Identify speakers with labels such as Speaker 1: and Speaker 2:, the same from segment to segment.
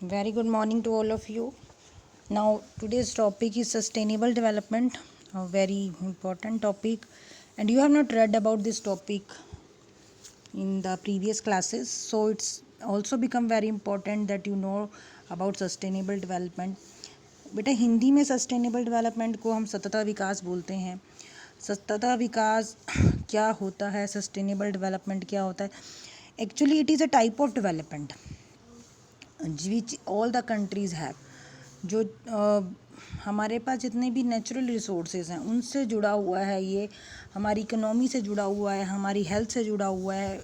Speaker 1: Very good morning to all of you. Now, today's topic is sustainable development, a very important topic, and you have not read about this topic in the previous classes, so it's also become very important that you know about sustainable development. बेटा हिंदी में sustainable development को हम सतत विकास बोलते हैं. सतत विकास क्या होता है, सस्टेनेबल डेवलपमेंट क्या होता है? Actually it is a type of development which all the countries have. जो हमारे पास जितने भी नेचुरल रिसोर्सेज हैं उनसे जुड़ा हुआ है, ये हमारी इकोनॉमी से जुड़ा हुआ है, हमारी हेल्थ से जुड़ा हुआ है.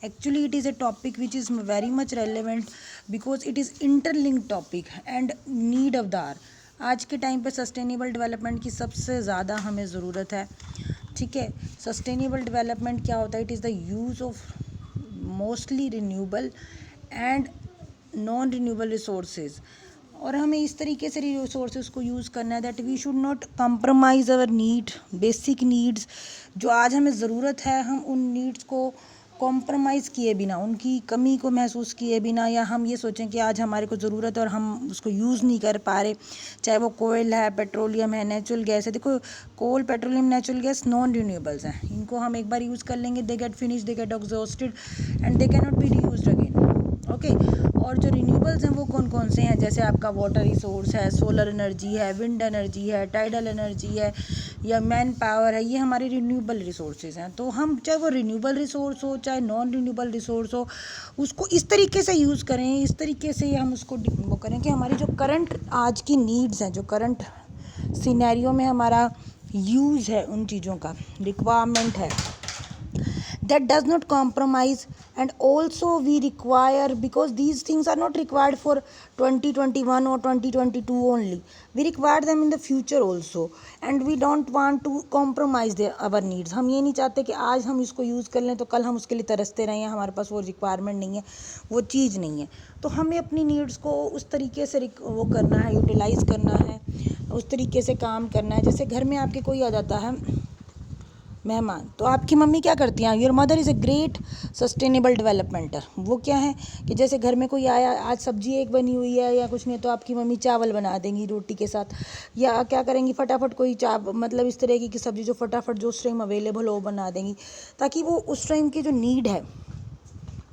Speaker 1: Actually it is a topic which is very much relevant because it is interlinked topic and need of the hour. आज के टाइम पे सस्टेनेबल डेवलपमेंट की सबसे ज़्यादा हमें ज़रूरत है. ठीक है, सस्टेनेबल डेवलपमेंट क्या होता है? It is the use of mostly renewable and non renewable resources. और हमें इस तरीके से रिसोर्सेज को यूज़ करना है that we should not compromise our need, basic needs. जो आज हमें ज़रूरत है, हम उन नीड्स को कॉम्प्रोमाइज़ किए बिना, उनकी कमी को महसूस किए बिना, या हम ये सोचें कि आज हमारे को ज़रूरत है और हम उसको यूज़ नहीं कर पा रहे, चाहे वो कोयल है, पेट्रोलियम है, नेचुरल गैस है. देखो, coal, petroleum, natural gas non renewables हैं. इनको हम एक बार यूज़ कर लेंगे, they get finish, they get exhausted and they can not be reused again. Okay. और जो रिन्यूएबल्स हैं वो कौन कौन से हैं? जैसे आपका वाटर रिसोर्स है, सोलर एनर्जी है, विंड एनर्जी है, टाइडल एनर्जी है, या मैन पावर है. ये हमारे रिन्यूएबल रिसोर्सेज हैं. तो हम चाहे वो रिन्यूएबल रिसोर्स हो चाहे नॉन रिन्यूएबल रिसोर्स हो, उसको इस तरीके से यूज़ करें, इस तरीके से हम उसको वो करें कि हमारी जो करंट आज की नीड्स हैं, जो करंट सिनेरियो में हमारा यूज़ है, उन चीज़ों का रिक्वायरमेंट है, that does not compromise. And also we require, because these things are not required for 2021 or 2022 only, we require them in the future also, and we don't want to compromise our needs. हम ये नहीं चाहते कि आज हम इसको use कर लें तो कल हम उसके लिए तरसते रहें, हमारे पास वो रिक्वायरमेंट नहीं है, वो चीज़ नहीं है. तो हमें अपनी नीड्स को उस तरीके से वो करना है, यूटिलाइज़ करना है, उस तरीके से काम करना है. जैसे घर में आपके कोई आ जाता है मेहमान, तो आपकी मम्मी क्या करती हैं? Your mother is a great sustainable developmenter. वो क्या है कि जैसे घर में कोई आया, आज सब्जी एक बनी हुई है या कुछ नहीं, तो आपकी मम्मी चावल बना देंगी रोटी के साथ, या क्या करेंगी, फटाफट कोई मतलब इस तरह की सब्जी जो फटाफट जो उस टाइम अवेलेबल हो वो बना देंगी, ताकि वो उस टाइम की जो नीड है,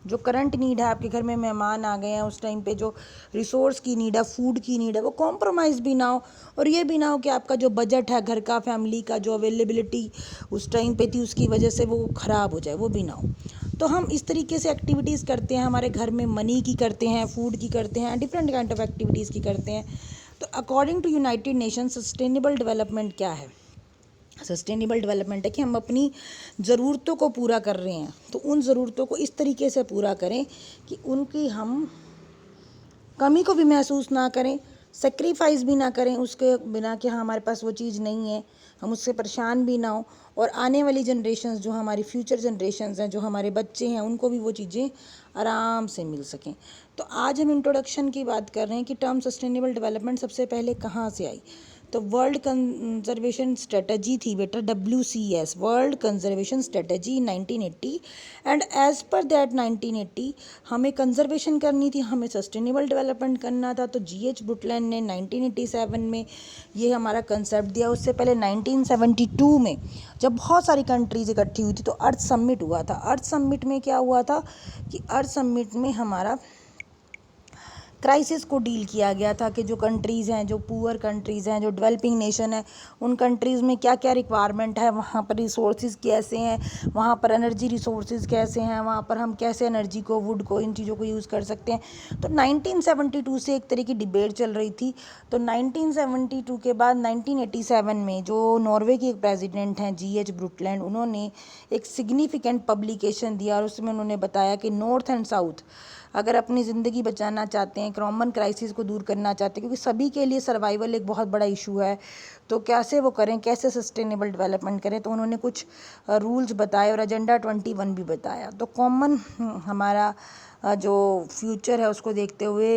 Speaker 1: जो करंट नीड है, आपके घर में मेहमान आ गए हैं, उस टाइम पे जो रिसोर्स की नीड है, फूड की नीड है, वो कॉम्प्रोमाइज़ भी ना हो. और ये भी ना हो कि आपका जो बजट है घर का, फैमिली का जो अवेलेबिलिटी उस टाइम पे थी, उसकी वजह से वो ख़राब हो जाए, वो भी ना हो. तो हम इस तरीके से एक्टिविटीज़ करते हैं हमारे घर में, मनी की करते हैं, फूड की करते हैं, डिफरेंट काइंड ऑफ एक्टिविटीज़ की करते हैं. तो according to United Nation sustainable development क्या है? सस्टेनेबल डेवलपमेंट है कि हम अपनी ज़रूरतों को पूरा कर रहे हैं, तो उन ज़रूरतों को इस तरीके से पूरा करें कि उनकी हम कमी को भी महसूस ना करें, सेक्रीफाइस भी ना करें उसके बिना कि हाँ हमारे पास वो चीज़ नहीं है, हम उससे परेशान भी ना हो, और आने वाली जनरेशन्स, जो हमारी फ्यूचर जनरेशन्स हैं, जो हमारे बच्चे हैं, उनको भी वो चीज़ें आराम से मिल सकें. तो आज हम इंट्रोडक्शन की बात कर रहे हैं कि टर्म सस्टेनेबल डेवलपमेंट सबसे पहले कहाँ से आई. तो वर्ल्ड कंजर्वेशन स्ट्रेटजी थी बेटा, WCS, world conservation strategy 1980. And as per that 1980 हमें कंजर्वेशन करनी थी, हमें सस्टेनेबल डेवलपमेंट करना था. तो GH ब्रुटलैंड ने 1987 में ये हमारा कंसेप्ट दिया. उससे पहले 1972 में जब बहुत सारी कंट्रीज़ इकट्ठी हुई थी तो अर्थ समिट हुआ था. अर्थ समिट में क्या हुआ था कि अर्थ समिट में हमारा क्राइसिस को डील किया गया था कि जो कंट्रीज़ हैं, जो पुअर कंट्रीज़ हैं, जो डेवलपिंग नेशन है, उन कंट्रीज़ में क्या क्या रिक्वायरमेंट है, वहाँ पर रिसोर्सेज कैसे हैं, वहाँ पर एनर्जी रिसोर्सेज कैसे हैं, वहाँ पर हम कैसे एनर्जी को, वुड को, इन चीज़ों को यूज़ कर सकते हैं. तो 1972 से एक तरह की डिबेट चल रही थी. तो 1972 के बाद 1987 में जो नॉर्वे की एक प्रेसिडेंट हैं GH ब्रुटलैंड, उन्होंने एक सिग्निफिकेंट पब्लिकेशन दिया और उसमें उन्होंने बताया कि नॉर्थ एंड साउथ अगर अपनी ज़िंदगी बचाना चाहते हैं, कॉमन क्राइसिस को दूर करना चाहते हैं, क्योंकि सभी के लिए सर्वाइवल एक बहुत बड़ा इशू है, तो कैसे वो करें, कैसे सस्टेनेबल डेवलपमेंट करें. तो उन्होंने कुछ रूल्स बताए और एजेंडा 21 भी बताया. तो कॉमन हमारा जो फ्यूचर है उसको देखते हुए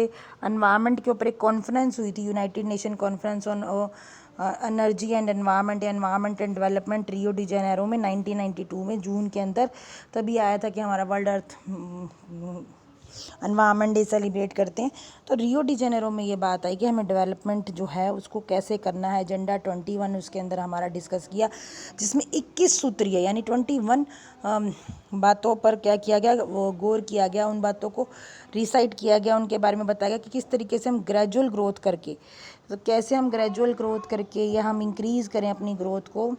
Speaker 1: एनवायरनमेंट के ऊपर एक कॉन्फ्रेंस हुई थी, United nation conference on energy and environment and development, Rio de Janeiro में 1992 में जून के अंदर. तभी आया था कि हमारा वर्ल्ड अर्थ एनवायरनमेंट डे सेलिब्रेट करते हैं। तो रियो डी जेनेरो में ये बात आई कि हमें डेवलपमेंट जो है उसको कैसे करना है। एजेंडा 21 उसके अंदर हमारा डिस्कस किया, जिसमें 21 सूत्रीय यानी 21 बातों पर क्या किया गया, वो गौर किया गया, उन बातों को रिसाइट किया गया, उनके बारे में बताया गया कि किस तरीके से हम ग्रेजुअल ग्रोथ करके, तो कैसे हम ग्रेजुअल ग्रोथ करके या हम इंक्रीज़ करें अपनी ग्रोथ को,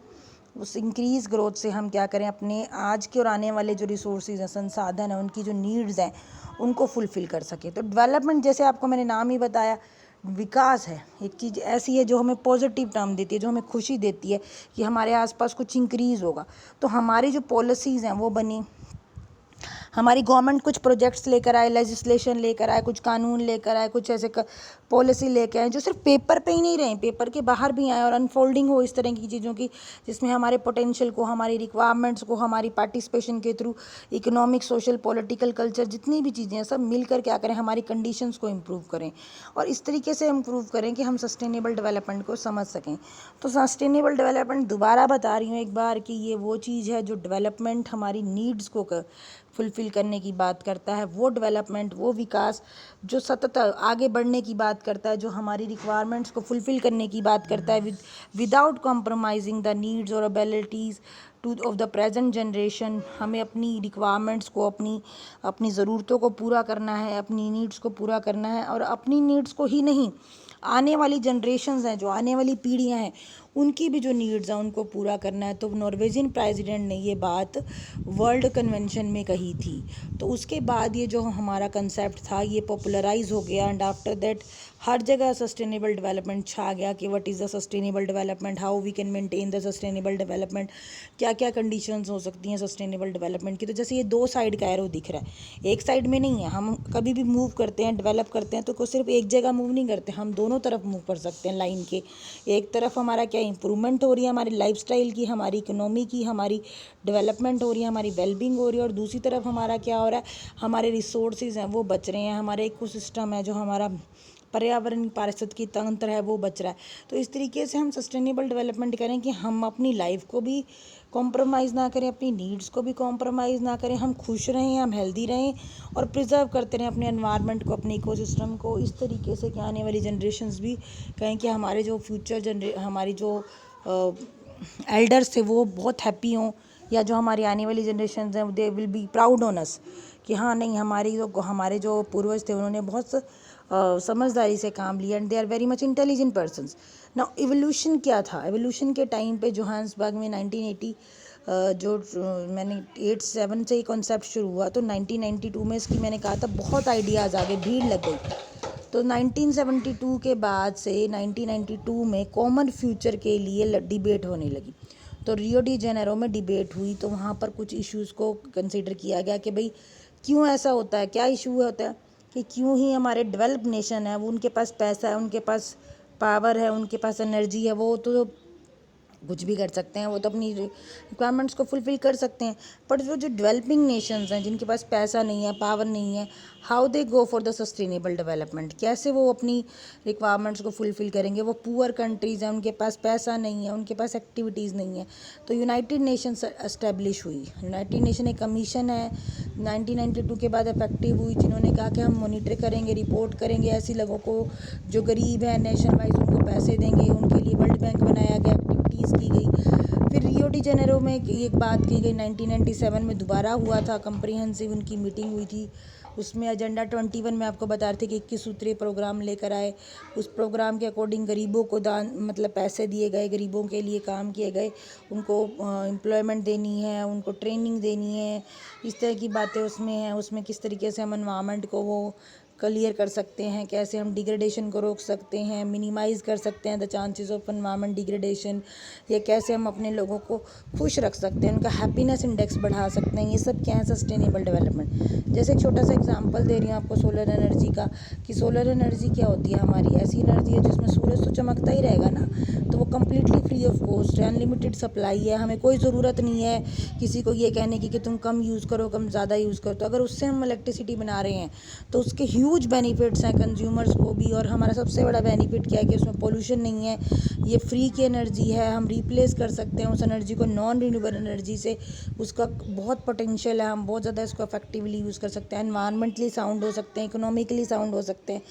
Speaker 1: उस इंक्रीज़ ग्रोथ से हम क्या करें, अपने आज के और आने वाले जो रिसोर्सेज हैं, संसाधन हैं, उनकी जो नीड्स हैं उनको फुलफ़िल कर सके। तो डेवलपमेंट जैसे आपको मैंने नाम ही बताया, विकास है, एक चीज़ ऐसी है जो हमें पॉजिटिव टर्म देती है, जो हमें खुशी देती है कि हमारे आसपास कुछ इंक्रीज़ होगा। तो हमारी जो पॉलिसीज़ हैं वो बनी, हमारी गवर्नमेंट कुछ प्रोजेक्ट्स लेकर आए, लेजिस्लेशन लेकर आए, कुछ कानून लेकर आए, कुछ ऐसे पॉलिसी लेकर आए जो सिर्फ पेपर पे ही नहीं रहे, पेपर के बाहर भी आए और अनफोल्डिंग हो इस तरह की चीज़ों की, जिसमें हमारे पोटेंशियल को, हमारी रिक्वायरमेंट्स को, हमारी पार्टिसिपेशन के through economic, social, political, culture, जितनी भी चीज़ें हैं सब मिलकर क्या करें, हमारी कंडीशंस को इम्प्रूव करें और इस तरीके से इम्प्रूव करें कि हम सस्टेनेबल डेवलपमेंट को समझ सकें। तो सस्टेनेबल डेवलपमेंट दोबारा बता रही हूँ एक बार कि ये वो चीज़ है जो डेवलपमेंट हमारी नीड्स को फुलफ़िल करने की बात करता है, वो डेवलपमेंट, वो विकास जो सतत आगे बढ़ने की बात करता है, जो हमारी रिक्वायरमेंट्स को फुलफ़िल करने की बात करता है, विदाउट कॉम्प्रोमाइजिंग द नीड्स और abilities of the present generation. हमें अपनी रिक्वायरमेंट्स को, अपनी ज़रूरतों को पूरा करना है, अपनी नीड्स को पूरा करना है, और अपनी नीड्स को ही नहीं, आने वाली जनरेशन्स हैं, जो आने वाली पीढ़ियां हैं, उनकी भी जो नीड्स हैं उनको पूरा करना है। तो नॉर्वेजियन प्रेसिडेंट ने ये बात वर्ल्ड कन्वेंशन में कही थी। तो उसके बाद ये जो हमारा कंसेप्ट था ये पॉपुलराइज हो गया, एंड आफ्टर दैट हर जगह सस्टेनेबल डेवलपमेंट छा गया कि what is the sustainable development, how we can maintain the sustainable development, क्या क्या कंडीशंस हो सकती हैं सस्टेनेबल डेवलपमेंट की। तो जैसे ये दो साइड का एरो दिख रहा है, एक साइड में नहीं है। हम कभी भी मूव करते हैं, डेवलप करते हैं, तो को सिर्फ एक जगह मूव नहीं करते, हम दोनों तरफ मूव कर सकते हैं लाइन के। एक तरफ हमारा क्या इंप्रूवमेंट हो रही है, हमारी लाइफस्टाइल की, हमारी इकोनॉमी की, हमारी डेवलपमेंट हो रही है, हमारी वेलबींग हो रही है, और दूसरी तरफ हमारा क्या हो रहा है, हमारे रिसोर्सेज हैं वो बच रहे हैं, हमारे इकोसिस्टम है, जो हमारा पर्यावरण पारिस्थितिकी तंत्र है वो बच रहा है। तो इस तरीके से हम सस्टेनेबल डेवलपमेंट करें कि हम अपनी लाइफ को भी कॉम्प्रोमाइज़ ना करें, अपनी नीड्स को भी कॉम्प्रोमाइज़ ना करें, हम खुश रहें, हम हेल्दी रहें और प्रिजर्व करते रहें अपने एनवायरनमेंट को, अपने इकोसिस्टम को, इस तरीके से कि आने वाली जनरेशन्स भी कहें कि हमारे जो हमारी जो एल्डर्स थे वो बहुत हैप्पी हों, या जो हमारी आने वाली जनरेशन हैं they will be proud on us कि हाँ नहीं, हमारे जो पूर्वज थे उन्होंने बहुत समझदारी से काम लिया, and they are very much intelligent persons. Now evolution क्या था, इवोल्यूशन के टाइम पे जोहान्सबर्ग में 1980 जो मैंने 87 से ही कॉन्सेप्ट शुरू हुआ, तो 1992 में इसकी मैंने कहा था बहुत आइडियाज़ आ गए, भीड़ लग गई। तो 1972 के बाद से 1992 में कॉमन फ्यूचर के लिए डिबेट होने लगी। तो रियो डी जेनेरो में डिबेट हुई, तो वहाँ पर कुछ इश्यूज़ को कंसीडर किया गया कि भाई क्यों ऐसा होता है, क्या इशू होता है कि क्यों ही हमारे डेवलप्ड नेशन है, वो उनके पास पैसा है, उनके पास पावर है, उनके पास एनर्जी है, वो तो कुछ भी कर सकते हैं, वो तो अपनी रिक्वायरमेंट्स को फुलफ़िल कर सकते हैं। बट वो जो डेवलपिंग नेशंस हैं, जिनके पास पैसा नहीं है, पावर नहीं है, how they go for the sustainable development, कैसे वो अपनी रिक्वायरमेंट्स को फुलफ़िल करेंगे। वो पुअर कंट्रीज़ हैं, उनके पास पैसा नहीं है, उनके पास एक्टिविटीज़ नहीं है। तो यूनाइटेड नेशंस एस्टेब्लिश हुई। यूनाइटेड नेशन एक कमीशन है, 1992 के बाद इफेक्टिव हुई, जिन्होंने कहा कि हम मॉनिटर करेंगे, रिपोर्ट करेंगे, ऐसे लोगों को जो गरीब हैं नेशन वाइज उनको पैसे देंगे, उनके लिए वर्ल्ड बैंक बनाया गया, एक्टिविटीज़ की गई। फिर रियो डी जेनेरो में एक बात की गई, 1997 में दोबारा हुआ था, कंप्रीहेंसिव उनकी मीटिंग हुई थी। उसमें एजेंडा 21 में आपको बता रहे थे कि 21 सूत्रीय प्रोग्राम लेकर आए। उस प्रोग्राम के अकॉर्डिंग गरीबों को दान मतलब पैसे दिए गए, गरीबों के लिए काम किए गए, उनको एम्प्लॉयमेंट देनी है, उनको ट्रेनिंग देनी है, इस तरह की बातें उसमें हैं। उसमें किस तरीके से हम एनवायरनमेंट को वो क्लियर कर सकते हैं, कैसे हम डिग्रेडेशन को रोक सकते हैं, मिनिमाइज़ कर सकते हैं the chances of environment degradation, या कैसे हम अपने लोगों को खुश रख सकते हैं, उनका हैप्पीनेस इंडेक्स बढ़ा सकते हैं। ये सब क्या है, सस्टेनेबल डेवलपमेंट। जैसे एक छोटा सा एग्जांपल दे रही हूँ आपको सोलर एनर्जी का, कि सोलर एनर्जी क्या होती है, हमारी ऐसी एनर्जी है जिसमें सूरज तो चमकता ही रहेगा ना, तो वो कम्प्लीटली फ्री ऑफ कॉस्ट है, अनलिमिटेड सप्लाई है, हमें कोई ज़रूरत नहीं है किसी को ये कहने की कि तुम कम यूज़ करो, कम ज़्यादा यूज़ करो। तो अगर उससे हम इलेक्ट्रिसिटी बना रहे हैं तो उसके ह्यूज बेनिफिट्स हैं कंज्यूमर्स को भी। और हमारा सबसे बड़ा बेनिफिट क्या है कि उसमें पोल्यूशन नहीं है, ये फ्री की एनर्जी है, हम रिप्लेस कर सकते हैं उस एनर्जी को नॉन रिन्यूएबल एनर्जी से। उसका बहुत पोटेंशियल है, हम बहुत ज़्यादा इसको इफेक्टिवली यूज़ कर सकते हैं। एनवायरमेंटली साउंड हो सकते हैं, इकोनॉमिकली साउंड हो सकते हैं।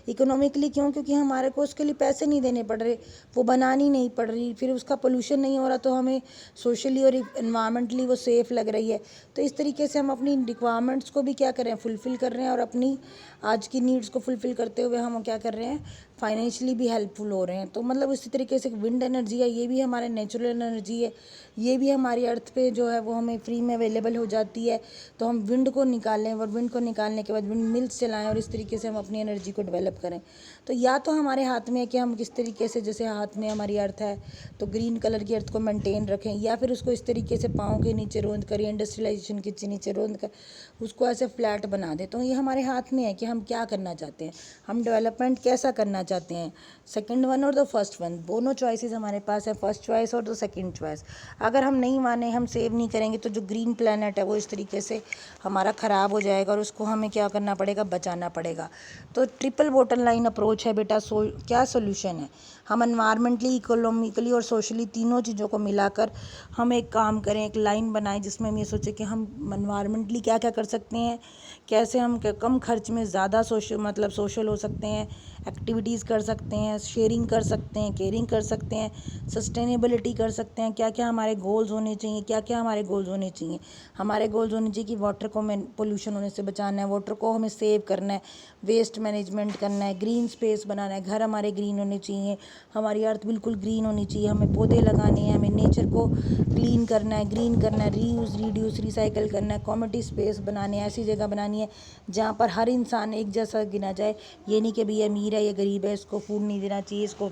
Speaker 1: इकोनॉमिकली क्यों? क्योंकि हमारे को उसके लिए पैसे नहीं देने पड़ रहे, वो बनानी नहीं पड़ रही, फिर उसका पोल्यूशन नहीं हो रहा, तो हमें सोशली और एनवायरमेंटली वो सेफ़ लग रही है। तो इस तरीके से हम अपनी रिक्वायरमेंट्स को भी क्या कर रहे हैं, फुलफ़िल कर रहे हैं, और अपनी आज की नीड्स को फुलफ़िल करते हुए हम क्या कर रहे हैं, फाइनेंशियली भी हेल्पफुल हो रहे हैं। तो मतलब इसी तरीके से विंड एनर्जी है, ये भी हमारे नेचुरल एनर्जी है, ये भी हमारी अर्थ पे जो है वो हमें फ्री में अवेलेबल हो जाती है। तो हम विंड को निकालें, और विंड को निकालने के बाद विंड मिल्स चलाएं, और इस तरीके से हम अपनी एनर्जी को डेवलप करें। तो या तो हमारे हाथ में है कि हम किस तरीके से, जैसे हाथ में हमारी अर्थ है तो ग्रीन कलर की अर्थ को मेंटेन रखें, या फिर उसको इस तरीके से पाँव के नीचे रोंद कर, इंडस्ट्रियलाइजेशन के नीचे रोंद कर उसको ऐसे फ्लैट बना दे। तो ये हमारे हाथ में है कि हम क्या करना चाहते हैं, हम डेवलपमेंट कैसा करना चाहते हैं, सेकंड वन और द फर्स्ट वन, दोनों चॉइसेस हमारे पास है, फर्स्ट चॉइस और द सेकंड चॉइस। अगर हम नहीं माने, हम सेव नहीं करेंगे, तो जो ग्रीन प्लैनेट है वो इस तरीके से हमारा ख़राब हो जाएगा, और उसको हमें क्या करना पड़ेगा, बचाना पड़ेगा। तो ट्रिपल बॉटम लाइन अप्रोच है बेटा। क्या सोल्यूशन है, हम एनवायरमेंटली, इकोनॉमिकली और सोशली तीनों चीज़ों को मिलाकर हम एक काम करें, एक लाइन बनाएं जिसमें हम ये सोचें कि हम एनवायरमेंटली क्या क्या कर सकते हैं, कैसे हम कम खर्च में ज़्यादा सोशल हो सकते हैं, एक्टिविटीज़ कर सकते हैं, शेयरिंग कर सकते हैं, केयरिंग कर सकते हैं, सस्टेनेबिलिटी कर सकते हैं। क्या क्या हमारे गोल्स होने चाहिए, क्या क्या हमारे गोल्स होने चाहिए। हमारे गोल्स होने चाहिए कि वाटर को हमें पोल्यूशन होने से बचाना है, वाटर को हमें सेव करना है, वेस्ट मैनेजमेंट करना है, ग्रीन स्पेस बनाना है, घर हमारे ग्रीन होने चाहिए, हमारी अर्थ बिल्कुल ग्रीन होनी चाहिए, हमें पौधे लगाने हैं, हमें नेचर को क्लीन करना है, ग्रीन करना है, रीयूज़, रिड्यूस, रिसाइकल करना है, कम्युनिटी स्पेस बनाने हैं, ऐसी जगह बनानी है जहाँ पर हर इंसान एक जैसा गिना जाए। ये नहीं कि भैया अमीर है या गरीब है, इसको फूड नहीं देना चाहिए, इसको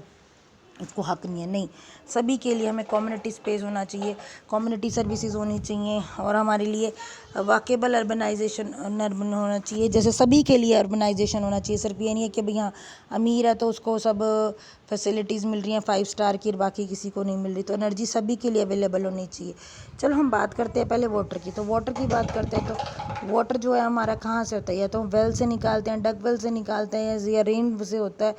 Speaker 1: हक नहीं है, नहीं, सभी के लिए हमें कम्युनिटी स्पेस होना चाहिए, कम्युनिटी सर्विसेज होनी चाहिए, और हमारे लिए वाकेबल अर्बनाइजेशन होना चाहिए, जैसे सभी के लिए अर्बनाइजेशन होना चाहिए। सिर्फ ये नहीं है कि भाई हाँ अमीर है तो उसको सब फैसिलिटीज़ मिल रही हैं 5 स्टार की, और बाकी किसी को नहीं मिल रही। तो एनर्जी सभी के लिए अवेलेबल होनी चाहिए। चलो हम बात करते हैं पहले वाटर की। तो वाटर की बात करते हैं, तो वाटर जो है हमारा कहाँ से होता है, या तो हम वेल से निकालते हैं, डग वेल से निकालते हैं, या रेन से होता है।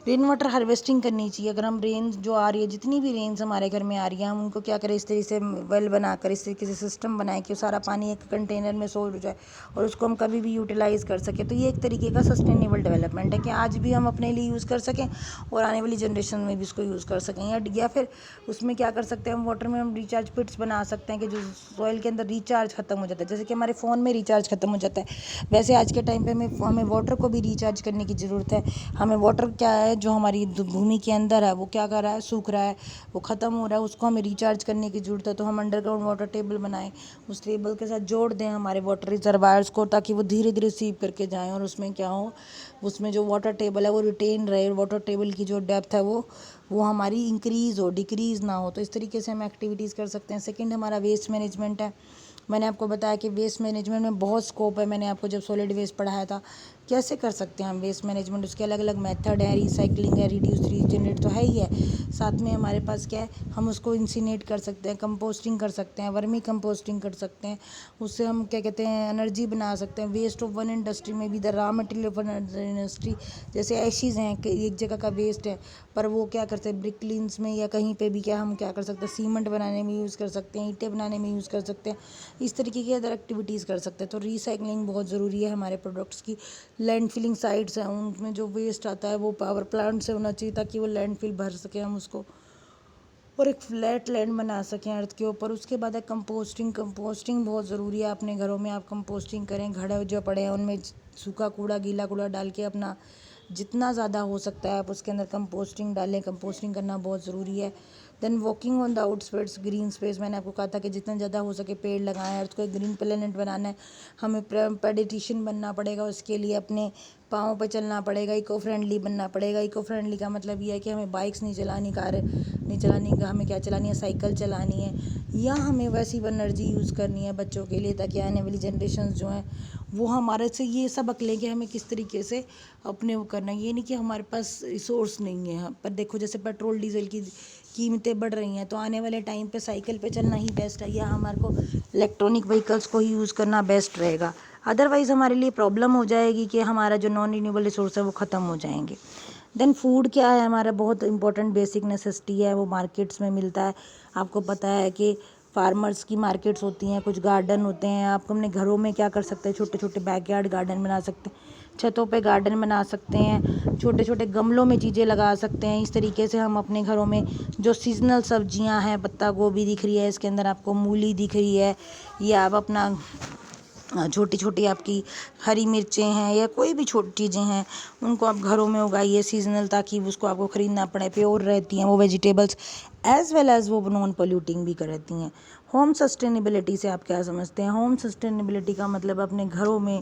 Speaker 1: रेन वाटर हार्वेस्टिंग करनी चाहिए। अगर हम रेन जो आ रही है, जितनी भी रेन्स हमारे घर में आ रही है, हम उनको क्या करें, इस तरीके से वेल बनाकर, इस तरीके से सिस्टम बनाए कि सारा पानी एक कंटेनर में स्टोर हो जाए, और उसको हम कभी भी यूटिलाइज़ कर सकें। तो ये एक तरीके का सस्टेनेबल डेवलपमेंट है कि आज भी हम अपने लिए यूज़ कर सकें, और आने वाली जनरेशन में भी इसको यूज़ कर सकें। या फिर उसमें क्या कर सकते हैं, हम वाटर में हम रिचार्ज पिट्स बना सकते हैं कि जो सॉइल के अंदर रिचार्ज ख़त्म हो जाता है, जैसे कि हमारे फ़ोन में रिचार्ज ख़त्म हो जाता है, वैसे आज के टाइम पे हमें वाटर को भी रिचार्ज करने की ज़रूरत है। हमें वाटर क्या है, जो हमारी भूमि के अंदर है, वो क्या कर रहा है, सूख रहा है, वो ख़त्म हो रहा है, उसको हमें रिचार्ज करने की ज़रूरत है। तो हम अंडरग्राउंड वाटर टेबल बनाएं, उस टेबल के साथ जोड़ दें हमारे वाटर रिजर्वायर्स को, ताकि वो धीरे धीरे सीप करके जाएं, और उसमें क्या हो, उसमें जो वाटर टेबल है वो रिटेन रहे, वाटर टेबल की जो डेप्थ है वो हमारी इंक्रीज़ हो, डिक्रीज़ ना हो। तो इस तरीके से हम एक्टिविटीज़ कर सकते हैं। सेकंड हमारा वेस्ट मैनेजमेंट है। मैंने आपको बताया कि वेस्ट मैनेजमेंट में बहुत स्कोप है। मैंने आपको जब सॉलिड वेस्ट पढ़ाया था, कैसे कर सकते हैं हम वेस्ट मैनेजमेंट, उसके अलग अलग मेथड है, रिसाइकलिंग है, रिड्यूस, रीजनरेट तो है ही है, साथ में हमारे पास क्या है, हम उसको इंसिनेट कर सकते हैं, कंपोस्टिंग कर सकते हैं, वर्मी कंपोस्टिंग कर सकते हैं, उससे हम क्या कहते हैं, एनर्जी बना सकते हैं। वेस्ट ऑफ वन इंडस्ट्री में भी the raw material of industry, जैसे एशिज़ हैं कि एक जगह का वेस्ट है, पर वो क्या करते हैं, ब्रिकलिन्स में या कहीं पे भी क्या हम क्या कर सकते हैं, सीमेंट बनाने में यूज़ कर सकते हैं, ईंटें बनाने में यूज़ कर सकते हैं, इस तरीके की अदर एक्टिविटीज़ कर सकते हैं। तो रिसाइकलिंग बहुत ज़रूरी है हमारे प्रोडक्ट्स की। लैंड फिलिंग साइट्स हैं, उनमें जो वेस्ट आता है वो पावर प्लांट से होना चाहिए, ताकि वो लैंड फिल भर सके हम उसको, और एक फ्लैट लैंड बना सकें अर्थ के ऊपर। उसके बाद है कंपोस्टिंग। कंपोस्टिंग बहुत ज़रूरी है। अपने घरों में आप कंपोस्टिंग करें, घड़े जो पड़े हैं उनमें सूखा कूड़ा, गीला कूड़ा डाल के अपना जितना ज़्यादा हो सकता है आप उसके अंदर कंपोस्टिंग डालें। कंपोस्टिंग करना बहुत ज़रूरी है। Then walking on the outskirts, green space, मैंने आपको कहा था कि जितना ज़्यादा हो सके पेड़ लगाएं, अर्थ को एक ग्रीन प्लेनेट बनाना है। हमें पेडिटिशियन बनना पड़ेगा, उसके लिए अपने पाँव पे चलना पड़ेगा, इको फ्रेंडली बनना पड़ेगा। इको फ्रेंडली का मतलब ये है कि हमें बाइक्स नहीं चलानी, कार नहीं चलानी, हमें क्या चलानी है, साइकिल चलानी है, या हमें वैसी एनर्जी यूज़ करनी है बच्चों के लिए, ताकि आने वाली जनरेशन जो हैं वो हमारे से ये सबक लें कि हमें किस तरीके से अपने वो करना है। ये नहीं कि हमारे पास रिसोर्स नहीं है, पर देखो जैसे पेट्रोल डीजल की कीमतें बढ़ रही हैं, तो आने वाले टाइम पे साइकिल पे चलना ही बेस्ट है, या हमारे को इलेक्ट्रॉनिक व्हीकल्स को ही यूज़ करना बेस्ट रहेगा। अदरवाइज़ हमारे लिए प्रॉब्लम हो जाएगी कि हमारा जो नॉन रिन्यूएबल रिसोर्स है वो ख़त्म हो जाएंगे। देन फूड क्या है, हमारा बहुत इंपॉर्टेंट बेसिक नेसेसिटी है, वो मार्केट्स में मिलता है। आपको पता है कि फार्मर्स की मार्केट्स होती हैं, कुछ गार्डन होते हैं। आप अपने घरों में क्या कर सकते हैं, छोटे छोटे बैकयार्ड गार्डन बना सकते हैं, छतों पे गार्डन बना सकते हैं, छोटे छोटे गमलों में चीज़ें लगा सकते हैं। इस तरीके से हम अपने घरों में जो सीजनल सब्जियां हैं, पत्ता गोभी दिख रही है, इसके अंदर आपको मूली दिख रही है, या आप अपना छोटी छोटी आपकी हरी मिर्चें हैं या कोई भी छोटी चीज़ें हैं, उनको आप घरों में उगाइए सीजनल, ताकि उसको आपको ख़रीदना पड़े। प्योर रहती हैं वो वेजिटेबल्स, एज़ वेल एज़ वो नॉन पोल्यूटिंग भी कर रहती हैं। होम सस्टेनेबिलिटी से आप क्या समझते हैं? होम सस्टेनेबिलिटी का मतलब अपने घरों में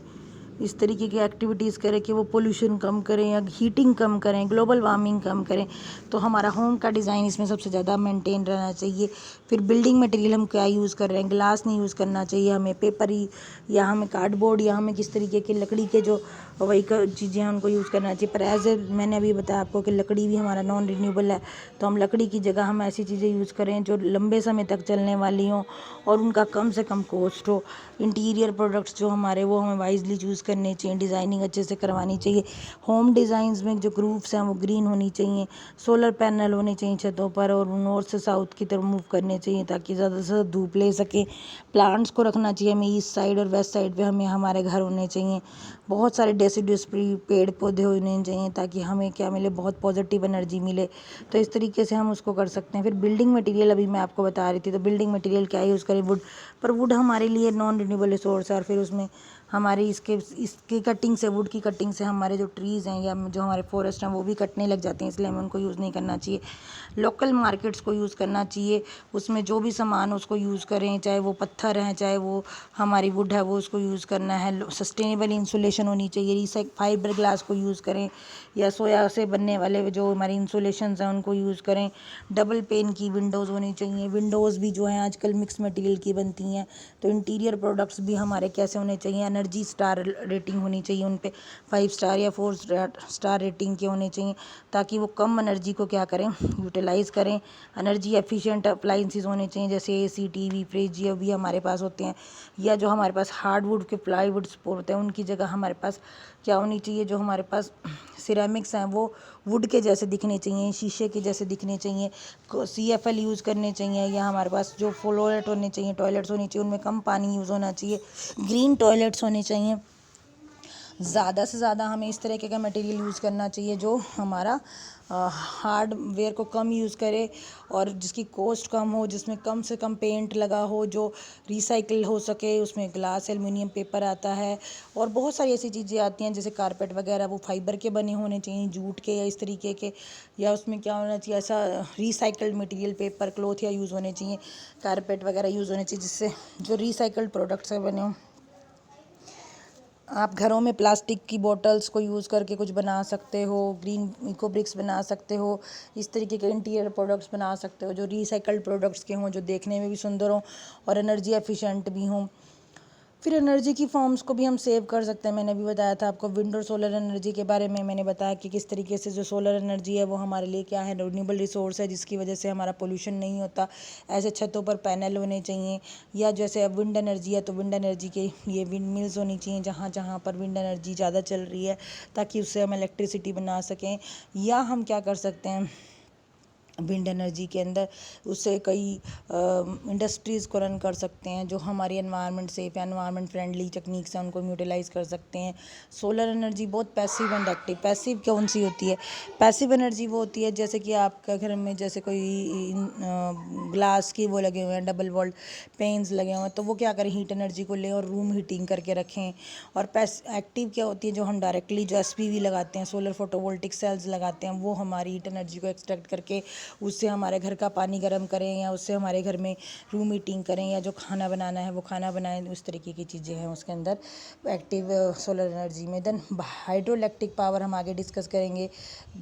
Speaker 1: इस तरीके की एक्टिविटीज़ करें कि वो पोल्यूशन कम करें या हीटिंग कम करें, ग्लोबल वार्मिंग कम करें। तो हमारा होम का डिज़ाइन इसमें सबसे ज़्यादा मेंटेन रहना चाहिए। फिर बिल्डिंग मटेरियल हम क्या यूज़ कर रहे हैं, ग्लास नहीं यूज़ करना चाहिए हमें, पेपर ही या हमें कार्डबोर्ड या हमें किस तरीके की लकड़ी के जो वही चीज़ें हैं उनको यूज़ करना चाहिए। पर एज ए मैंने अभी बताया आपको कि लकड़ी भी हमारा नॉन रिन्यूएबल है, तो हम लकड़ी की जगह हम ऐसी चीज़ें यूज़ करें जो लंबे समय तक चलने वाली हों और उनका कम से कम कॉस्ट हो। इंटीरियर प्रोडक्ट्स जो हमारे वो हमें वाइजली चूज़ करने चाहिए, डिज़ाइनिंग अच्छे से करवानी चाहिए। होम डिज़ाइंस में जो रूफ्स हैं वो ग्रीन होनी चाहिए, सोलर पैनल होने चाहिए छतों पर, और नॉर्थ से साउथ की तरफ मूव करने चाहिए ताकि ज़्यादा से ज़्यादा धूप ले सके। प्लांट्स को रखना चाहिए हमें ईस्ट साइड और वेस्ट साइड पे, हमें हमारे घर होने चाहिए। बहुत सारे डेसिडुअस पेड़ पौधे होने चाहिए ताकि हमें क्या मिले, बहुत पॉजिटिव एनर्जी मिले। तो इस तरीके से हम उसको कर सकते हैं। फिर बिल्डिंग मटेरियल अभी मैं आपको बता रही थी, तो बिल्डिंग मटेरियल क्या यूज़ करें, वुड। पर वुड हमारे लिए नॉन रिन्यूएबल रिसोर्स है, और फिर उसमें हमारी इसकी कटिंग से, वुड की कटिंग से हमारे जो ट्रीज़ हैं या जो हमारे फॉरेस्ट हैं वो भी कटने लग जाते हैं, इसलिए हमें उनको यूज़ नहीं करना चाहिए। लोकल मार्केट्स को यूज़ करना चाहिए, उसमें जो भी सामान उसको यूज़ करें, चाहे वो पत्थर हैं चाहे वो हमारी वुड है, वो उसको यूज़ करना है। सस्टेनेबल इंसुलेशन होनी चाहिए, फाइबर ग्लास को यूज़ करें, या सोया से बनने वाले जो हमारे इंसुलेशंस हैं उनको यूज़ करें। डबल पेन की विंडोज़ होनी चाहिए। विंडोज़ भी जो हैं आजकल मिक्स मटेरियल की बनती हैं। तो इंटीरियर प्रोडक्ट्स भी हमारे कैसे होने चाहिए, एनर्जी स्टार रेटिंग होनी चाहिए उन पे, 5 स्टार या 4 स्टार रेटिंग के होने चाहिए, ताकि वो कम एनर्जी को क्या करें, यूटिलाइज़ करें। एनर्जी एफिशिएंट अप्लाइंसेस होने चाहिए, जैसे एसी, टीवी, फ्रिज ये भी हमारे पास होते हैं। या जो हमारे पास हार्डवुड के प्लाईवुड होते हैं, उनकी जगह हमारे पास क्या होनी चाहिए, जो हमारे पास सिरेमिक्स हैं वो वुड के जैसे दिखने चाहिए, शीशे के जैसे दिखने चाहिए। CFL यूज़ करने चाहिए, या हमारे पास जो फ्लोरेट होने चाहिए, टॉयलेट्स होनी चाहिए, उनमें कम पानी यूज़ होना चाहिए। ग्रीन टॉयलेट्स होने चाहिए। ज़्यादा से ज़्यादा हमें इस तरीके का मटेरियल यूज़ करना चाहिए जो हमारा हार्डवेयर को कम यूज़ करे और जिसकी कॉस्ट कम हो, जिसमें कम से कम पेंट लगा हो, जो रिसाइकिल हो सके। उसमें ग्लास, एल्युमिनियम, पेपर आता है, और बहुत सारी ऐसी चीज़ें आती हैं जैसे कारपेट वगैरह, वो फाइबर के बने होने चाहिए, जूट के या इस तरीके के। या उसमें क्या होना चाहिए, ऐसा रिसाइकल्ड मटेरियल, पेपर, क्लॉथ या यूज़ होने चाहिए, कारपेट वगैरह यूज़ होने चाहिए जिससे जो रिसाइकल्ड प्रोडक्ट्स है बने हों। आप घरों में प्लास्टिक की बोतल्स को यूज़ करके कुछ बना सकते हो, ग्रीन इको ब्रिक्स बना सकते हो, इस तरीके के इंटीरियर प्रोडक्ट्स बना सकते हो जो रिसाइकल्ड प्रोडक्ट्स के हों, जो देखने में भी सुंदर हों और एनर्जी एफिशिएंट भी हों। फिर एनर्जी की फॉर्म्स को भी हम सेव कर सकते हैं। मैंने भी बताया था आपको विंड और सोलर एनर्जी के बारे में। मैंने बताया कि किस तरीके से जो सोलर एनर्जी है वो हमारे लिए क्या है, रिन्यूएबल रिसोर्स है, जिसकी वजह से हमारा पोल्यूशन नहीं होता। ऐसे छतों पर पैनल होने चाहिए। या जैसे अब विंड एनर्जी है तो विंड एनर्जी के लिए विंड मिल्स होनी चाहिए जहाँ जहाँ पर विंड एनर्जी ज़्यादा चल रही है, ताकि उससे हम इलेक्ट्रिसिटी बना सकें। या हम क्या कर सकते हैं, विंड एनर्जी के अंदर उससे कई इंडस्ट्रीज़ को रन कर सकते हैं जो हमारी environment safe, environment friendly techniques हैं उनको यूटिलाइज़ कर सकते हैं। सोलर एनर्जी बहुत पैसिव एंड एक्टिव। पैसिव कौन सी होती है? पैसिव एनर्जी वो होती है जैसे कि आपका घर में जैसे कोई ग्लास की वो लगे हुए हैं, डबल वॉल्ड पेन्स लगे हुए हैं, तो वो क्या करें, हीट एनर्जी को लें और रूम हीटिंग करके रखें। और एक्टिव क्या होती है, जो हम डायरेक्टली जो SPV लगाते हैं, सोलर फोटोवोल्टिक सेल्स लगाते हैं, वो हमारी हीट एनर्जी को एक्सट्रैक्ट करके उससे हमारे घर का पानी गर्म करें, या उससे हमारे घर में रूम हीटिंग करें, या जो खाना बनाना है वो खाना बनाएं। उस तरीके की चीज़ें हैं उसके अंदर एक्टिव सोलर एनर्जी में। देन हाइड्रो इलेक्ट्रिक पावर हम आगे डिस्कस करेंगे।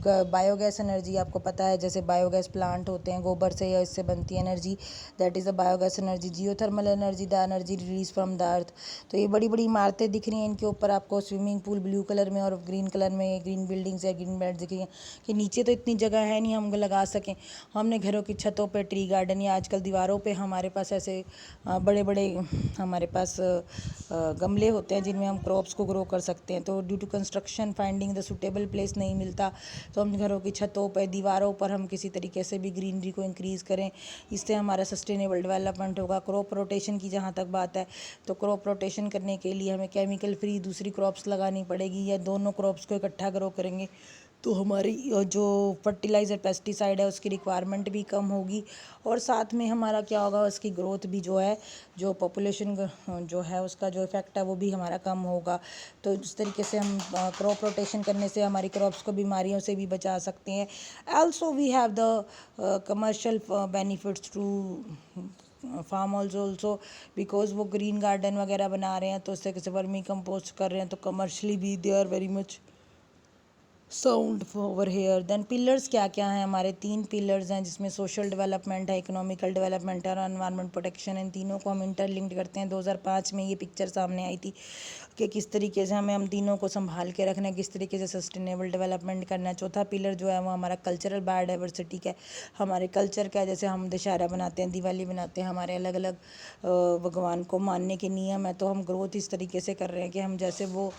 Speaker 1: बायोगैस एनर्जी आपको पता है, जैसे बायोगैस प्लांट होते हैं गोबर से या इससे बनती है energy, that is a biogas energy. Geothermal energy, the energy release from the earth. तो ये बड़ी बड़ी इमारतें दिख रही हैं, इनके ऊपर आपको स्विमिंग पूल ब्लू कलर में और ग्रीन कलर में, ग्रीन बिल्डिंग्स या ग्रीन बेल्ट दिख रही हैं कि नीचे तो इतनी जगह है नहीं हम लगा सकें, सकें। हमने घरों की छतों पे ट्री गार्डन या आजकल दीवारों पे हमारे पास ऐसे बड़े बड़े हमारे पास गमले होते हैं जिनमें हम क्रॉप्स को ग्रो कर सकते हैं। तो due to construction finding the suitable place नहीं मिलता, तो हम घरों की छतों पर दीवारों पर हम किसी तरीके से भी ग्रीनरी को इंक्रीज़ करें, इससे हमारा सस्टेनेबल डेवलपमेंट होगा। क्रॉप रोटेशन की जहाँ तक बात है, तो क्रॉप रोटेशन करने के लिए हमें केमिकल फ्री दूसरी क्रॉप्स लगानी पड़ेगी, या दोनों क्रॉप्स को इकट्ठा ग्रो करेंगे तो हमारी जो फर्टिलाइज़र पेस्टिसाइड है उसकी रिक्वायरमेंट भी कम होगी, और साथ में हमारा क्या होगा, उसकी ग्रोथ भी जो है, जो पॉपुलेशन जो है उसका जो इफ़ेक्ट है वो भी हमारा कम होगा। तो इस तरीके से हम क्रॉप रोटेशन करने से हमारी क्रॉप्स को बीमारियों से भी बचा सकते हैं। Also we have the commercial benefits to farm also because वो ग्रीन गार्डन वगैरह बना रहे हैं, तो उससे कैसे वर्मी कंपोस्ट कर रहे हैं, तो कमर्शली भी they are very much sound over here. Then pillars क्या क्या हैं हमारे, 3 पिलर्स हैं जिसमें सोशल डेवलपमेंट है, इकोनॉमिकल डेवलपमेंट है और एनवायरनमेंट प्रोटेक्शन। इन तीनों को हम इंटरलिंक्ड करते हैं। 2005 में ये पिक्चर सामने आई थी कि किस तरीके से हमें हम तीनों को संभाल के रखना है, किस तरीके से सस्टेनेबल डेवलपमेंट करना है। चौथा पिलर जो है वो हमारा कल्चरल बायोडाइवर्सिटी का है। हमारे कल्चर का है, जैसे हम दशहरा बनाते हैं, दिवाली बनाते हैं, हमारे अलग अलग भगवान को मानने के नियम है, तो हम ग्रोथ इस तरीके से कर रहे हैं कि हम जैसे वो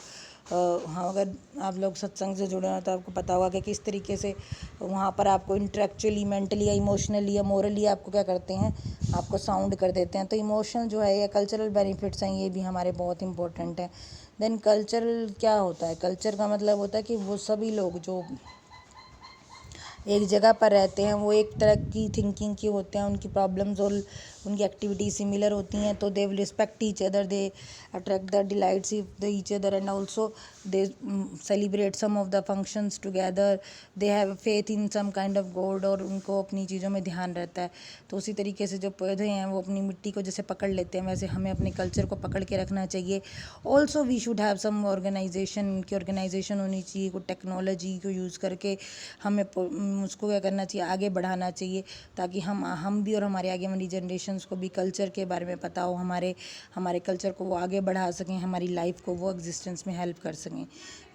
Speaker 1: हाँ, अगर आप लोग सत्संग से जुड़े हैं तो आपको पता होगा कि किस तरीके से वहाँ पर आपको इंटेलेक्चुअली, मेंटली या इमोशनली या मोरली आपको क्या करते हैं, आपको साउंड कर देते हैं। तो इमोशनल जो है या कल्चरल बेनिफिट्स हैं, ये भी हमारे बहुत इंपॉर्टेंट हैं। देन कल्चरल क्या होता है, कल्चर का मतलब होता है कि वो सभी लोग जो एक जगह पर रहते हैं वो एक तरह की थिंकिंग के होते हैं, उनकी प्रॉब्लम्स और उनकी एक्टिविटी सिमिलर होती हैं, तो they will respect each other, they attract the delights the each other, and also they celebrate some of the functions together, they have faith in some kind of god, और उनको अपनी चीज़ों में ध्यान रहता है। तो उसी तरीके से जो पौधे हैं वो अपनी मिट्टी को जैसे पकड़ लेते हैं, वैसे हमें अपने कल्चर को पकड़ के रखना चाहिए। Also we should have some organisation, उनकी ऑर्गेनाइजेशन होनी चाहिए, कोई टेक्नोलॉजी को यूज़ करके हमें उसको क्या करना चाहिए, आगे बढ़ाना चाहिए, ताकि हम भी और हमारे आगे वाली जनरेशन्स को भी कल्चर के बारे में पता हो, हमारे कल्चर को वो आगे बढ़ा सकें, हमारी लाइफ को वो एग्जिस्टेंस में हेल्प कर सकें।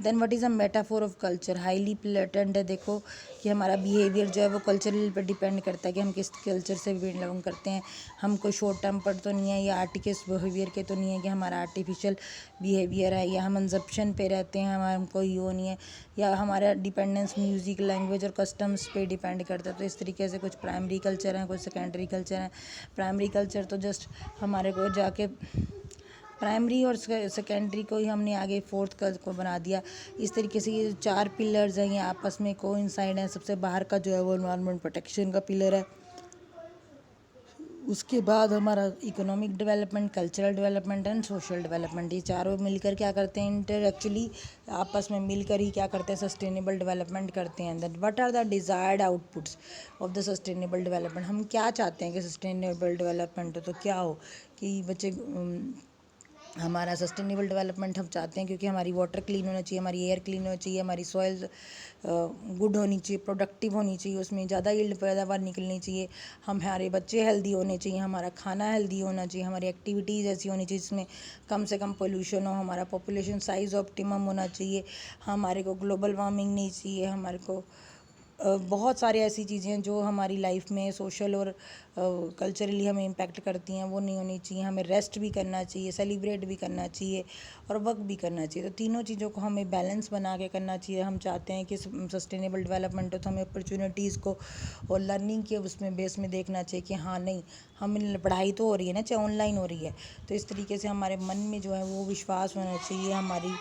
Speaker 1: Then what is a metaphor of culture, highly प्लेटेंट है। देखो कि हमारा बिहेवियर जो है वो कल्चरल पर डिपेंड करता है कि हम किस कल्चर से बिलोंग करते हैं। हम कोई शॉर्ट टर्म पर तो नहीं है या आर्टिकस बिहेवियर के तो नहीं है कि हमारा आर्टिफिशियल बिहेवियर है, या हम कंजप्शन पे रहते हैं, हमारा कोई वो नहीं है, या हमारा डिपेंडेंस म्यूज़िक, लैंग्वेज और कस्टम्स पे डिपेंड करता है। तो इस तरीके से कुछ प्राइमरी कल्चर हैं, कुछ सेकेंडरी कल्चर हैं। प्राइमरी कल्चर तो जस्ट हमारे को जाके प्राइमरी और सेकेंडरी को ही हमने आगे फोर्थ को बना दिया। इस तरीके से ये 4 पिलर्स हैं, ये आपस में कोइंसाइड हैं। सबसे बाहर का जो है वो एनवायरनमेंट प्रोटेक्शन का पिलर है, उसके बाद हमारा economic development, cultural development and social development. ये चारों मिलकर क्या करते हैं, इंटरएक्चुअली आपस में मिलकर ही क्या करते हैं, सस्टेनेबल डेवलपमेंट करते हैं। That what are the desired outputs of the sustainable development, हम क्या चाहते हैं कि सस्टेनेबल डेवलपमेंट हो तो क्या हो, कि बच्चे हमारा सस्टेनेबल डेवलपमेंट हम चाहते हैं क्योंकि हमारी वाटर क्लीन होना चाहिए, हमारी एयर क्लीन होनी चाहिए, हमारी सॉइल गुड होनी चाहिए, प्रोडक्टिव होनी चाहिए, उसमें ज़्यादा यील्ड पैदावार निकलनी चाहिए, हमारे बच्चे हेल्दी होने चाहिए, हमारा खाना हेल्दी होना चाहिए, हमारी एक्टिविटीज़ ऐसी होनी चाहिए जिसमें कम से कम पोल्यूशन हो, हमारा पॉपुलेशन साइज़ ऑप्टिमम होना चाहिए, हमारे को ग्लोबल वार्मिंग नहीं चाहिए, हमारे को बहुत सारी ऐसी चीज़ें जो हमारी लाइफ में सोशल और कल्चरली हमें इम्पैक्ट करती हैं वो नहीं होनी चाहिए। हमें रेस्ट भी करना चाहिए, सेलिब्रेट भी करना चाहिए और वर्क भी करना चाहिए। तो तीनों चीज़ों को हमें बैलेंस बना के करना चाहिए। हम चाहते हैं कि सस्टेनेबल डेवलपमेंट हो तो हमें अपॉर्चुनिटीज़ को और लर्निंग के उसमें बेस में देखना चाहिए कि हाँ नहीं, हम पढ़ाई तो हो रही है ना, चाहे ऑनलाइन हो रही है, तो इस तरीके से हमारे मन में जो है वो विश्वास होना चाहिए। हमारी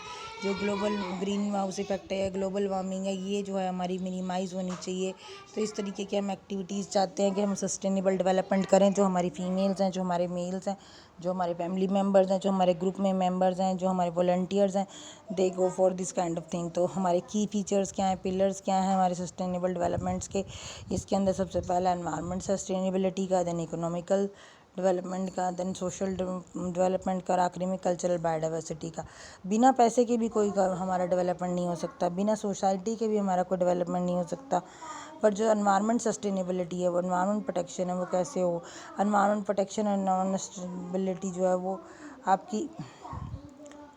Speaker 1: जो ग्लोबल ग्रीन हाउस इफेक्ट है, ग्लोबल वार्मिंग है, ये जो है हमारी मिनिमाइज़ होनी चाहिए। तो इस तरीके की हम एक्टिविटीज़ चाहते हैं कि हम सस्टेनेबल डेवलपमेंट करें, जो हमारी फीमेल्स हैं, जो हमारे मेल्स हैं, जो हमारे फैमिली मेम्बर्स हैं, जो हमारे ग्रुप में मेम्बर्स हैं, जो हमारे वॉलंटियर्स हैं, they go for this kind of thing. तो हमारे की फीचर्स क्या हैं, पिलर्स क्या हैं हमारे सस्टेनेबल डेवलपमेंट्स के, इसके अंदर सबसे पहला एनवायरनमेंट सस्टेनेबिलिटी का, देन इकोनॉमिकल डेवलपमेंट का, देन सोशल डेवलपमेंट का और आखिरी में कल्चरल बायोडाइवर्सिटी का। बिना पैसे के भी कोई हमारा डेवलपमेंट नहीं हो सकता, बिना सोसाइटी के भी हमारा कोई डेवलपमेंट नहीं हो सकता। पर जो एनवायरनमेंट सस्टेनेबिलिटी है, वो एनवायरनमेंट प्रोटेक्शन है, वो कैसे हो, एनवायरनमेंट प्रोटेक्शन और एनवायरनमेंट सस्टेनेबिलिटी जो है वो आपकी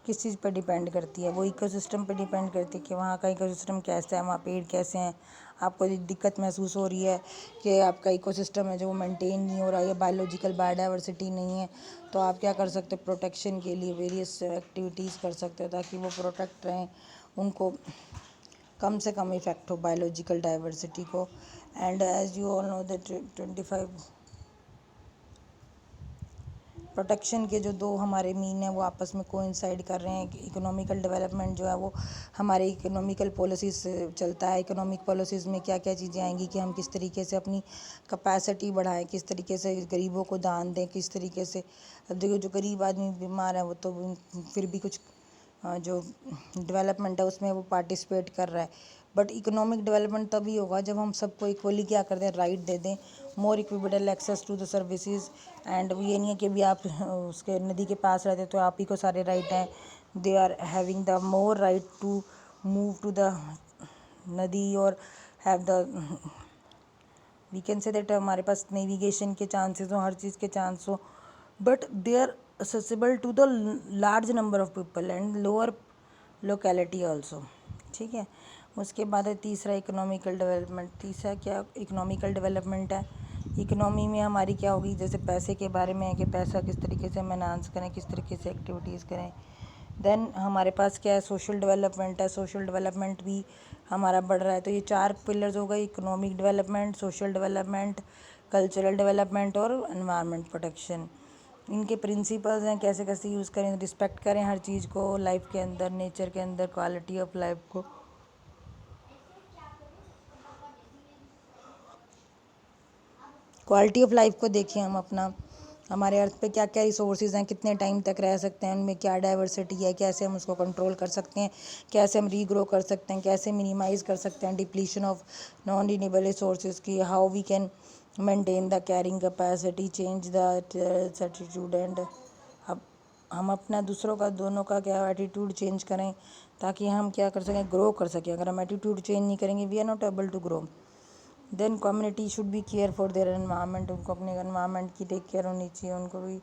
Speaker 1: किस चीज़ पर डिपेंड करती है, वो इकोसिस्टम पे डिपेंड करती है कि वहाँ का इकोसिस्टम कैसा है, वहाँ पेड़ कैसे हैं। आपको दिक्कत महसूस हो रही है कि आपका इकोसिस्टम है जो वो मेंटेन नहीं हो रहा है या बायोलॉजिकल बायोडाइवर्सिटी नहीं है, तो आप क्या कर सकते हो, प्रोटेक्शन के लिए वेरियस एक्टिविटीज़ कर सकते हो ताकि वो प्रोटेक्ट रहें, उनको कम से कम इफ़ेक्ट हो बायोलॉजिकल डाइवर्सिटी को। And as you all know that 25 protection के जो दो हमारे मीन हैं वो आपस में कोइंसाइड कर रहे हैं। इकोनॉमिकल डेवलपमेंट जो है वो हमारे इकोनॉमिकल पॉलिसीज़ से चलता है। इकोनॉमिक पॉलिसीज़ में क्या क्या चीज़ें आएंगी कि हम किस तरीके से अपनी कैपेसिटी बढ़ाएं, किस तरीके से गरीबों को दान दें, किस तरीके से। अब देखो जो गरीब आदमी बीमार है वो तो फिर भी कुछ जो डेवलपमेंट है उसमें वो पार्टिसिपेट कर रहा है। बट इकोनॉमिक डेवलपमेंट तभी होगा जब हम सबको इक्वली क्या कर दें, राइट दे दें, more equitable access to the services. एंड ये नहीं है कि भी आप उसके नदी के पास रहते तो आप ही को सारे राइट हैं। They are having the more right to move to the नदी और have the we can say that हमारे पास नेविगेशन के चांसेस हो, हर चीज़ के चांस हो, but they are accessible to the large number of people and lower locality also। ठीक है। उसके बाद है तीसरा इकोनॉमिकल डेवलपमेंट। तीसरा क्या इकोनॉमिकल डेवलपमेंट है, इकोनॉमी में हमारी क्या होगी, जैसे पैसे के बारे में है कि पैसा किस तरीके से हम एनहांस करें, किस तरीके से एक्टिविटीज़ करें। देन हमारे पास क्या है, सोशल डेवलपमेंट है। सोशल डेवलपमेंट भी हमारा बढ़ रहा है। तो ये 4 पिलर्स हो गए, economic development, social development, cultural development और एनवायरनमेंट प्रोटेक्शन। इनके प्रिंसिपल्स हैं, कैसे कैसे यूज़ करें, रिस्पेक्ट करें हर चीज़ को लाइफ के अंदर, नेचर के अंदर, क्वालिटी ऑफ लाइफ को। क्वालिटी ऑफ लाइफ को देखिए हम अपना, हमारे अर्थ पे क्या क्या रिसोर्सेज हैं, कितने टाइम तक रह सकते हैं, उनमें क्या डाइवर्सिटी है, कैसे हम उसको कंट्रोल कर सकते हैं, कैसे हम रीग्रो कर सकते हैं, कैसे मिनिमाइज़ कर सकते हैं depletion of non renewable resources की, how we can maintain the carrying capacity, change the attitude. And अब हम अपना दूसरों का, दोनों का क्या एटीट्यूड चेंज करें ताकि हम क्या कर सकें, ग्रो कर सकें। अगर हम एटीट्यूड चेंज नहीं करेंगे we are not able to grow. Then community should be care for their environment. उनको अपने एनवायरनमेंट की टेक केयर होनी चाहिए, उनको भी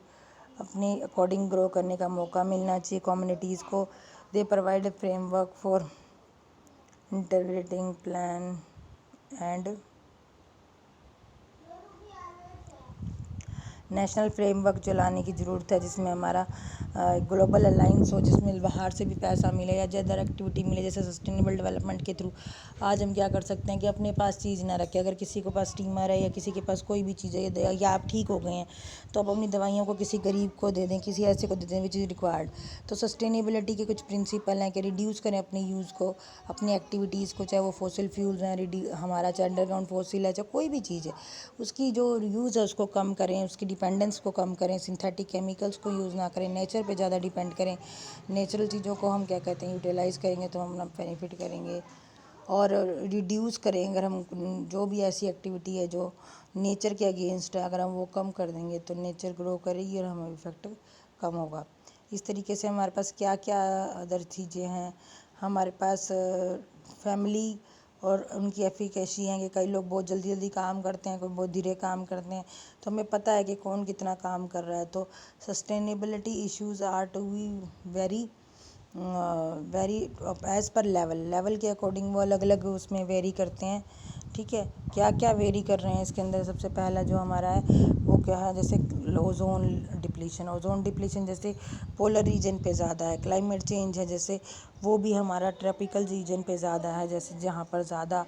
Speaker 1: अपने अकॉर्डिंग ग्रो करने का मौका मिलना चाहिए कम्युनिटीज़ को। They provide a framework for integrating plan and national framework जो लाने की ज़रूरत है, जिसमें हमारा ग्लोबल अलाइंस हो, जिसमें बाहर से भी पैसा मिले या अदर एक्टिविटी मिले, जैसे सस्टेनेबल डेवलपमेंट के थ्रू। आज हम क्या कर सकते हैं कि अपने पास चीज़ ना रखें। अगर किसी के पास स्टीमर है या किसी के पास कोई भी चीज़ है या आप ठीक हो गए हैं तो आप अपनी दवाइयों को किसी गरीब को दे दें, किसी ऐसे को दे दें विच इज़ रिक्वायर्ड। तो सस्टेनेबिलिटी के कुछ प्रिंसिपल हैं कि रिड्यूस करें अपने यूज़ को, अपनी एक्टिविटीज़ को, चाहे वो फॉसिल फ्यूल्स हैं, हमारा चाहे अंडरग्राउंड फॉसिल है, चाहे कोई भी चीज़ है, उसकी जो यूज़ है उसको कम करें, उसकी डिपेंडेंस को कम करें, सिंथेटिक केमिकल्स को यूज़ ना करें, नेचर पे ज़्यादा डिपेंड करें। नेचुरल चीज़ों को हम क्या कहते हैं, यूटिलाइज़ करेंगे तो हम अपना बेनिफिट करेंगे। और रिड्यूस करें, अगर हम जो भी ऐसी एक्टिविटी है जो नेचर के अगेंस्ट है, अगर हम वो कम कर देंगे तो नेचर ग्रो करेगी और हमें इफेक्ट कम होगा। इस तरीके से हमारे पास क्या क्या अदर चीज़ें हैं, हमारे पास फैमिली और उनकी एफिकेसी हैं कि कई लोग बहुत जल्दी जल्दी काम करते हैं, कोई बहुत धीरे काम करते हैं, तो हमें पता है कि कौन कितना काम कर रहा है। तो sustainability issues are to be very very as per level के अकॉर्डिंग वो अलग अलग उसमें वेरी करते हैं। ठीक है, क्या क्या वेरी कर रहे हैं इसके अंदर, सबसे पहला जो हमारा है वो क्या है, जैसे ओजोन डिप्लीशन जैसे पोलर रीजन पे ज़्यादा है। क्लाइमेट चेंज है जैसे वो भी हमारा ट्रॉपिकल रीजन पे ज़्यादा है, जैसे जहाँ पर ज़्यादा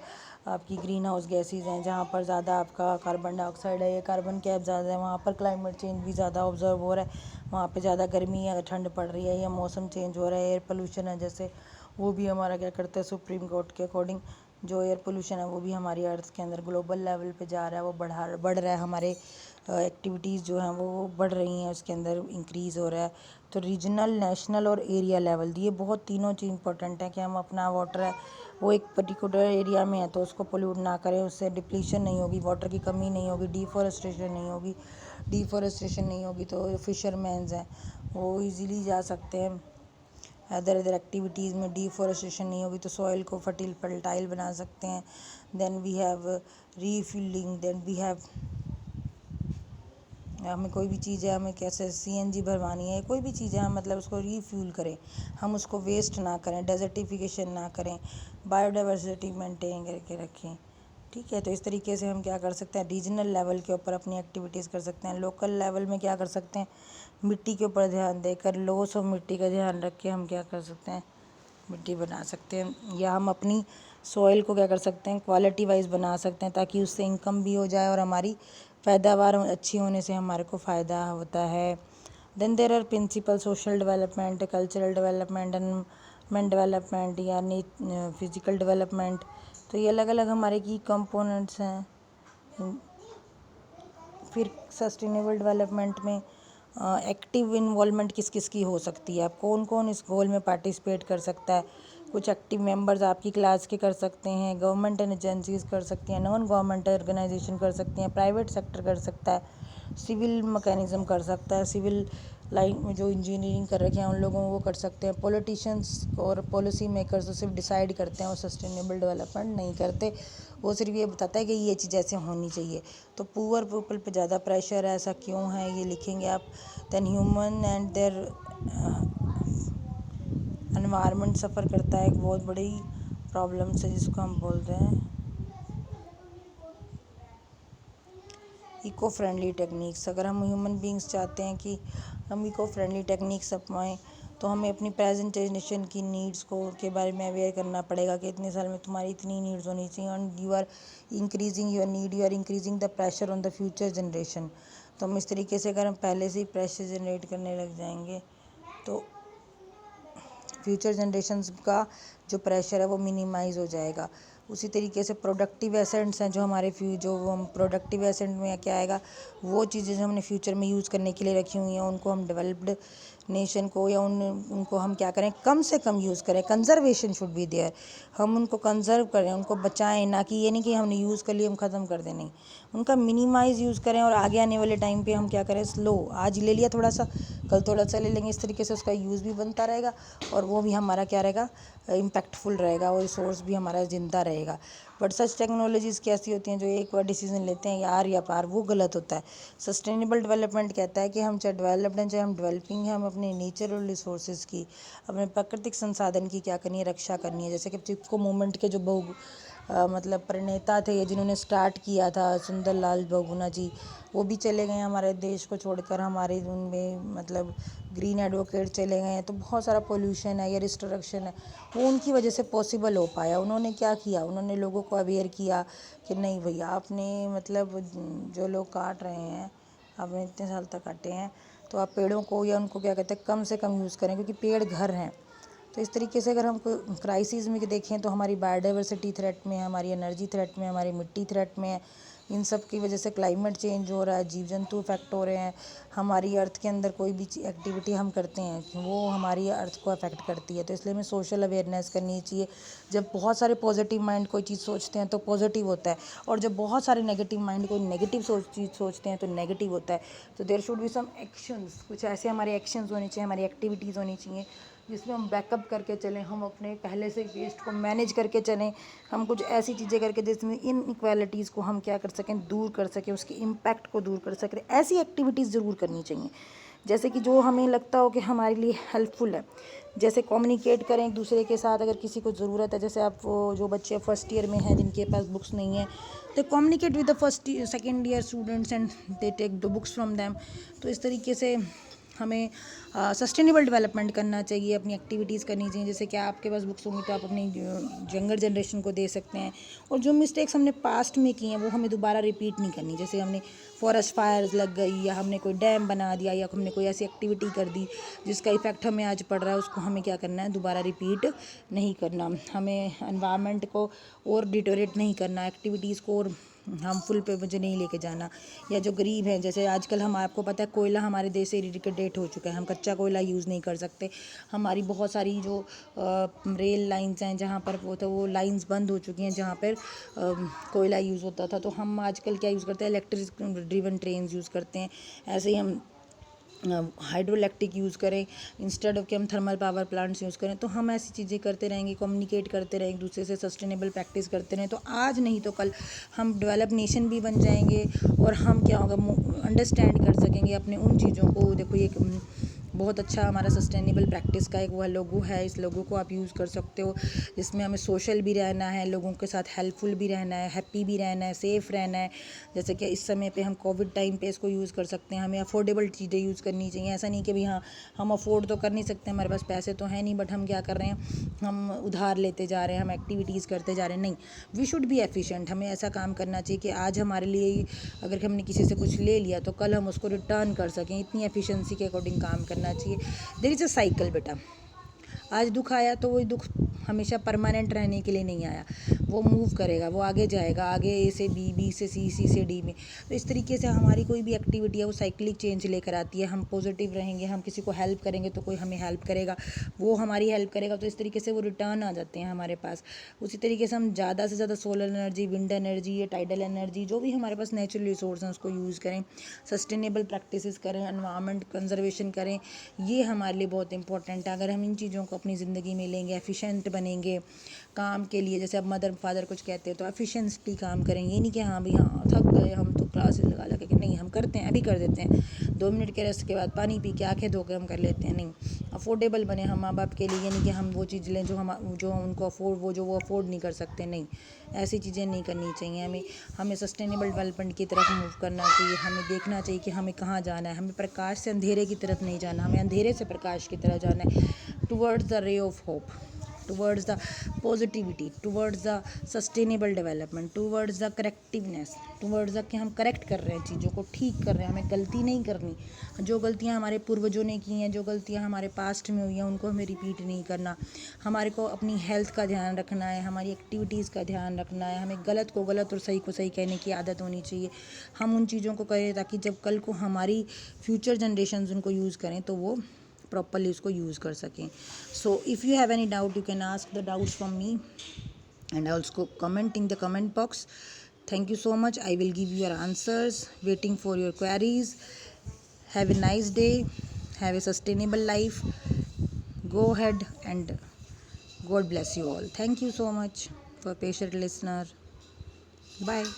Speaker 1: आपकी ग्रीन हाउस गैसेज हैं, जहाँ पर ज़्यादा आपका कार्बन डाइऑक्साइड है या कार्बन कैप ज़्यादा है, वहाँ पर क्लाइमेट चेंज भी ज़्यादा ऑब्जर्व हो रहा है। वहाँ पे ज़्यादा गर्मी या ठंड पड़ रही है या मौसम चेंज हो रहा है। एयर पोल्यूशन है जैसे वो भी हमारा क्या करता है, सुप्रीम कोर्ट के अकॉर्डिंग जो एयर पोल्यूशन है वो भी हमारी अर्थ के अंदर ग्लोबल लेवल पे जा रहा है, वो बढ़ रहा है। हमारे एक्टिविटीज़ जो हैं वो बढ़ रही हैं, उसके अंदर इंक्रीज़ हो रहा है। तो रीजनल, नेशनल और एरिया लेवल, ये बहुत तीनों चीज़ इंपॉर्टेंट है कि हम अपना वाटर है वो एक पर्टिकुलर एरिया में है तो उसको पोल्यूट ना करें, उससे डिप्लीशन नहीं होगी, वाटर की कमी नहीं होगी, डिफॉरेस्टेशन नहीं होगी तो फिशरमैन्स हैं वो इजीली जा सकते हैं। अदर एक्टिविटीज़ में डिफॉरेस्टेशन नहीं होगी तो सॉइल को फर्टाइल बना सकते हैं। Then we have refilling, then we have हमें कोई भी चीज़ है, हमें कैसे सीएनजी भरवानी है, कोई भी चीज़ है, हम मतलब उसको रीफ्यूल करें, हम उसको वेस्ट ना करें, डेजर्टिफिकेशन ना करें, बायोडाइवर्सिटी मेंटेन करके रखें। ठीक है, तो इस तरीके से हम क्या कर सकते हैं, रीजनल लेवल के ऊपर अपनी एक्टिविटीज़ कर सकते हैं। लोकल लेवल में क्या कर सकते हैं, मिट्टी के ऊपर ध्यान देकर, लॉस ऑफ मिट्टी का ध्यान रख के हम क्या कर सकते हैं, मिट्टी बना सकते हैं। या हम अपनी सॉइल को क्या कर सकते हैं, क्वालिटी वाइज बना सकते हैं, ताकि उससे इनकम भी हो जाए और हमारी पैदावार अच्छी होने से हमारे को फ़ायदा होता है। Then there are principal social development, cultural development, environment development या फिजिकल डेवलपमेंट। तो ये अलग अलग हमारे की कंपोनेंट्स हैं। फिर सस्टेनेबल डेवलपमेंट में एक्टिव इन्वॉल्वमेंट किस किस की हो सकती है, आप कौन कौन इस गोल में पार्टिसिपेट कर सकता है। कुछ एक्टिव मेंबर्स आपकी क्लास के कर सकते हैं, गवर्नमेंट एजेंसीज कर सकती हैं, नॉन गवर्नमेंट ऑर्गेनाइजेशन कर सकती हैं, प्राइवेट सेक्टर कर सकता है, सिविल मैकेनिज्म कर सकता है, सिविल लाइन में जो इंजीनियरिंग कर रखे हैं उन लोगों को कर सकते हैं। पॉलिटिशियंस और पॉलिसी मेकर्स तो सिर्फ डिसाइड करते हैं और सस्टेनेबल डेवलपमेंट नहीं करते, वो सिर्फ ये बताता है कि ये चीज़ ऐसे होनी चाहिए। तो पुअर पीपल पे ज़्यादा प्रेशर है, ऐसा क्यों है, ये लिखेंगे आप। Then human and their environment suffer करता है, एक बहुत बड़ी प्रॉब्लम से जिसको हम बोलते हैं इको फ्रेंडली टेक्निक्स। अगर हम ह्यूमन बींग्स चाहते हैं कि हम इको फ्रेंडली टेक्निक्स अपनाएं, तो हमें अपनी प्रेजेंट जनरेशन की नीड्स को के बारे में अवेयर करना पड़ेगा कि इतने साल में तुम्हारी इतनी नीड्स होनी चाहिए, and you are increasing your need, you are increasing the pressure on the future generation. तो हम इस तरीके से अगर हम पहले से ही प्रेशर जनरेट करने लग जाएंगे तो फ्यूचर जनरेशन्स का जो प्रेशर है वो मिनिमाइज़ हो जाएगा। उसी तरीके से प्रोडक्टिव एसेट्स हैं जो हमारे जो हम प्रोडक्टिव एसेट में क्या आएगा, वो चीज़ें जो हमने फ्यूचर में यूज़ करने के लिए रखी हुई हैं उनको हम डेवलप्ड नेशन को या उनको हम क्या करें, कम से कम यूज़ करें। कंजर्वेशन शुड बी देयर, हम उनको कंजर्व करें, उनको बचाएं, ना कि ये नहीं कि हमने यूज़ कर लिया हम ख़त्म कर दें, नहीं, उनका मिनिमाइज़ यूज़ करें। और आगे आने वाले टाइम पे हम क्या करें, स्लो, आज ले लिया थोड़ा सा, कल थोड़ा सा ले लेंगे, इस तरीके से उसका यूज़ भी बनता रहेगा और वो भी हमारा क्या रहेगा, इम्पैक्टफुल रहेगा और रिसोर्स भी हमारा ज़िंदा रहेगा। बट सच टेक्नोलॉजीज़ कैसी होती हैं जो एक बार डिसीजन लेते हैं यार या पार, वो गलत होता है। सस्टेनेबल डेवलपमेंट कहता है कि हम चाहे डेवलप्ड हैं चाहे हम डेवलपिंग हैं, हम अपने नेचुरल रिसोर्सेज की, अपने प्राकृतिक संसाधन की क्या करनी है, रक्षा करनी है। जैसे कि चिपको मूवमेंट के जो मतलब प्रणेता थे जिन्होंने स्टार्ट किया था, सुंदरलाल बहुगुणा जी, वो भी चले गए हमारे देश को छोड़कर, हमारे उनमें मतलब ग्रीन एडवोकेट चले गए हैं। तो बहुत सारा पोल्यूशन है या डिस्ट्रक्शन है, वो उनकी वजह से पॉसिबल हो पाया। उन्होंने क्या किया, उन्होंने लोगों को अवेयर किया कि नहीं भैया, आपने मतलब जो लोग काट रहे हैं, आपने इतने साल तक काटे हैं, तो आप पेड़ों को या उनको क्या कहते हैं कम से कम यूज़ करें, क्योंकि पेड़ घर हैं। तो इस तरीके से अगर हम क्राइसिस में देखें तो हमारी बायोडाइवर्सिटी थ्रेट में है, हमारी एनर्जी थ्रेट में है, हमारी मिट्टी थ्रेट में है। इन सब की वजह से क्लाइमेट चेंज हो रहा है, जीव जंतु इफेक्ट हो रहे हैं। हमारी अर्थ के अंदर कोई भी एक्टिविटी हम करते हैं वो हमारी अर्थ को अफेक्ट करती है। तो इसलिए हमें सोशल अवेयरनेस करनी चाहिए। जब बहुत सारे पॉजिटिव माइंड कोई चीज़ सोचते हैं तो पॉजिटिव होता है, और जब बहुत सारे नेगेटिव माइंड कोई नेगेटिव चीज़ सोचते हैं तो नेगेटिव होता है। तो there should be some actions, कुछ ऐसे हमारे एक्शंस होने चाहिए, हमारी एक्टिविटीज़ होनी चाहिए जिसमें हम बैकअप करके चलें, हम अपने पहले से वेस्ट को मैनेज करके चलें, हम कुछ ऐसी चीज़ें करके जिसमें इनइक्वालिटीज़ को हम क्या कर सकें, दूर कर सकें, उसके इम्पैक्ट को दूर कर सकें। ऐसी एक्टिविटीज़ ज़रूर करनी चाहिए जैसे कि जो हमें लगता हो कि हमारे लिए हेल्पफुल है। जैसे कम्युनिकेट करें एक दूसरे के साथ, अगर किसी को ज़रूरत है, जैसे आप वो जो बच्चे फर्स्ट ईयर में हैं जिनके पास बुक्स नहीं है, तो communicate with the first second year students and they take the books from them. तो इस तरीके से हमें सस्टेनेबल डेवलपमेंट करना चाहिए, अपनी एक्टिविटीज़ करनी चाहिए। जैसे कि आपके पास बुक्स होंगी तो आप अपनी यंगर जनरेशन को दे सकते हैं, और जो मिस्टेक्स हमने पास्ट में की हैं वो हमें दोबारा रिपीट नहीं करनी। जैसे हमने फॉरेस्ट फायर्स लग गई, या हमने कोई डैम बना दिया, या हमने कोई ऐसी एक्टिविटी कर दी जिसका इफ़ेक्ट हमें आज पड़ रहा है, उसको हमें क्या करना है, दोबारा रिपीट नहीं करना। हमें एनवायरनमेंट को और डिटोरेट नहीं करना, एक्टिविटीज़ को और हार्मफुल पे मुझे नहीं लेके जाना। या जो गरीब हैं, जैसे आजकल हम, आपको पता है कोयला हमारे देश से इरिडिकेट हो चुका है, हम कच्चा कोयला यूज़ नहीं कर सकते। हमारी बहुत सारी जो रेल लाइंस हैं जहाँ पर वो लाइंस बंद हो चुकी हैं जहाँ पर कोयला यूज़ होता था। तो हम आजकल क्या यूज़ करते हैं, इलेक्ट्रिक ड्रिवन ट्रेन यूज़ करते हैं। ऐसे ही हम हाइड्रो इलेक्ट्रिक यूज़ करें इंस्टेड ऑफ कि हम थर्मल पावर प्लांट्स यूज़ करें। तो हम ऐसी चीज़ें करते रहेंगे, कम्युनिकेट करते रहें एक दूसरे से, सस्टेनेबल प्रैक्टिस करते रहें, तो आज नहीं तो कल हम डेवलप नेशन भी बन जाएंगे। और हम क्या होगा, अंडरस्टैंड कर सकेंगे अपने उन चीज़ों को। देखो ये बहुत अच्छा हमारा सस्टेनेबल प्रैक्टिस का एक वह लोगो है, इस लोगो को आप यूज़ कर सकते हो, जिसमें हमें सोशल भी रहना है, लोगों के साथ हेल्पफुल भी रहना है, हैप्पी भी रहना है, सेफ़ रहना है। जैसे कि इस समय पे हम कोविड टाइम पे इसको यूज़ कर सकते हैं। हमें अफोर्डेबल चीज़ें यूज़ करनी चाहिए। ऐसा नहीं कि भाई हाँ हम अफोर्ड तो कर नहीं सकते, हमारे पास पैसे तो है नहीं, बट हम क्या कर रहे हैं, हम उधार लेते जा रहे हैं, हम एक्टिविटीज़ करते जा रहे हैं। नहीं, वी शुड बी एफिशिएंट। हमें ऐसा काम करना चाहिए कि आज हमारे लिए अगर हमने किसी से कुछ ले लिया तो कल हम उसको रिटर्न कर सकें। इतनी एफिशिएंसी के अकॉर्डिंग काम करना चाहिए। देयर इज़ अ साइकिल बेटा। आज दुख आया तो वही दुख हमेशा परमानेंट रहने के लिए नहीं आया, वो मूव करेगा, वो आगे जाएगा, आगे ए से बी, बी से सी, सी से डी में। तो इस तरीके से हमारी कोई भी एक्टिविटी है वो साइक्लिक चेंज लेकर आती है। हम पॉजिटिव रहेंगे, हम किसी को हेल्प करेंगे तो कोई हमें हेल्प करेगा, वो हमारी हेल्प करेगा, तो इस तरीके से वो रिटर्न आ जाते हैं हमारे पास। उसी तरीके से हम ज़्यादा से ज़्यादा सोलर एनर्जी, विंड एनर्जी, या टाइडल एनर्जी, जो भी हमारे पास नेचुरल रिसोर्स हैं उसको यूज़ करें, सस्टेनेबल प्रैक्टिसेस करें, एनवायरनमेंट कंजर्वेशन करें। ये हमारे लिए बहुत इंपॉर्टेंट है। अगर हम इन चीज़ों को अपनी ज़िंदगी में लेंगे, एफिशिएंट बनेंगे काम के लिए, जैसे अब मदर फादर कुछ कहते हैं तो एफिशिएंटली काम करेंगे। ये नहीं कि हाँ भाई हाँ थक गए हम तो क्लासेस लगा लगा के, नहीं, हम करते हैं, अभी कर देते हैं, 2 मिनट के रेस्ट के बाद पानी पी के आंखें धो के हम कर लेते हैं। नहीं, अफोर्डेबल बने हम माँ बाप के लिए। ये नहीं कि हम वो चीज़ लें जो उनको वो अफोर्ड नहीं कर सकते। नहीं, ऐसी चीज़ें नहीं करनी चाहिए। हमें सस्टेनेबल डेवलपमेंट की तरफ मूव करना चाहिए। हमें देखना चाहिए कि हमें कहाँ जाना है। हमें प्रकाश से अंधेरे की तरफ नहीं जाना, हमें अंधेरे से प्रकाश की तरफ जाना है, towards the ray of hope, towards the positivity, towards the sustainable development, towards the correctiveness, towards the कि हम करेक्ट कर रहे हैं, चीज़ों को ठीक कर रहे हैं, हमें गलती नहीं करनी। जो गलतियाँ हमारे पूर्वजों ने की हैं, जो गलतियाँ हमारे पास्ट में हुई हैं, उनको हमें रिपीट नहीं करना। हमारे को अपनी हेल्थ का ध्यान रखना है, हमारी एक्टिविटीज़ का ध्यान रखना है, हमें गलत को गलत और सही को सही कहने की आदत होनी चाहिए। हम उन चीज़ों को करें ताकि जब कल को हमारी फ्यूचर जनरेशन्स उनको यूज़ करें तो वो प्रॉपरली उसको यूज़ कर सकें। So if you have any doubt you can ask the doubts from me and also comment in the comment box. Thank you so much. I will give you your answers, waiting for your queries. Have a nice day, have a sustainable life. Go ahead and God bless you all. Thank you so much for patient listener. Bye.